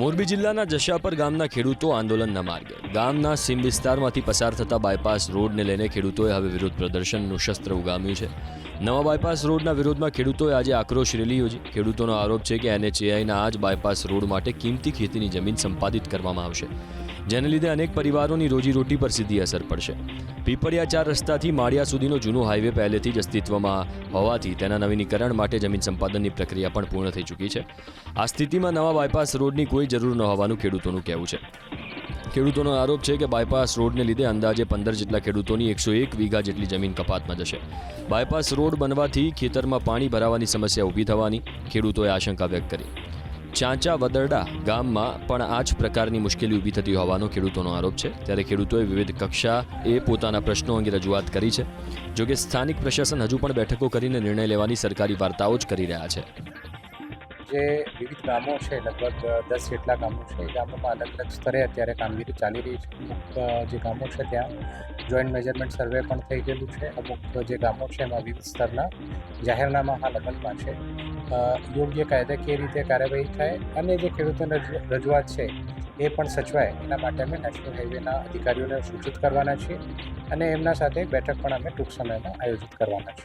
મોરબી જિલ્લાના જશાપર ગામના ખેડૂતો આંદોલનના માર્ગે ગામના સીમ વિસ્તારમાંથી પસાર થતા બાયપાસ રોડને લઈને ખેડૂતોએ હવે વિરોધ પ્રદર્શનનું શસ્ત્ર ઉગામ્યું છે। નવા બાયપાસ રોડના વિરોધમાં ખેડૂતોએ આજે આક્રોશ રેલી યોજી। ખેડૂતોનો આરોપ છે કે NHAIના આ જ બાયપાસ રોડ માટે કિંમતી ખેતીની જમીન સંપાદિત કરવામાં આવશે, જેને લીધે અનેક પરિવારોની રોજીરોટી પર સીધી અસર પડશે। પીપળિયા 4 રસ્તાથી માળિયા સુધીનો જૂનો હાઈવે પહેલેથી જ અસ્તિત્વમાં હોવાથી તેના નવીનીકરણ માટે જમીન સંપાદનની પ્રક્રિયા પણ પૂર્ણ થઈ ચૂકી છે। આ સ્થિતિમાં નવા બાયપાસ રોડની કોઈ જરૂર ન હોવાનું ખેડૂતોનું કહેવું છે। ખેડૂતોનો આરોપ છે કે બાયપાસ રોડને લીધે અંદાજે 15 જેટલા ખેડૂતોની 101 વીઘા જેટલી જમીન કપાતમાં જશે। બાયપાસ રોડ બનવાથી ખેતરમાં પાણી ભરાવાની સમસ્યા ઊભી થવાની ખેડૂતોએ આશંકા વ્યક્ત કરી। ચાંચા વદરડા ગામમાં પણ આ જ પ્રકારની મુશ્કેલી ઊભી થતી હોવાનો ખેડૂતોનો આરોપ છે। ત્યારે ખેડૂતોએ વિવિધ કક્ષાએ પોતાના પ્રશ્નો અંગે રજૂઆત કરી છે। જોકે સ્થાનિક પ્રશાસન હજુ પણ બેઠકો કરીને નિર્ણય લેવાની સરકારી વાર્તાઓ જ કરી રહ્યા છે। જે વિવિધ ગામો છે, લગભગ 10 જેટલા ગામો છે, એ ગામોમાં અલગ અલગ સ્તરે અત્યારે કામગીરી ચાલી રહી છે। અમુક જે ગામો છે ત્યાં જોઈન્ટ મેજરમેન્ટ સર્વે પણ થઈ ગયેલું છે। અમુક જે ગામો છે એમાં વિવિધ સ્તરના જાહેરનામા હાલ અમલમાં છે। યોગ્ય કાયદાકીય રીતે કાર્યવાહી થાય અને જે ખેડૂતોની રજૂઆત છે એ પણ સચવાય, એના માટે અમે નેશનલ હાઈવેના અધિકારીઓને સૂચિત કરવાના છીએ અને એમના સાથે બેઠક પણ અમે ટૂંક સમયમાં આયોજિત કરવાના છીએ।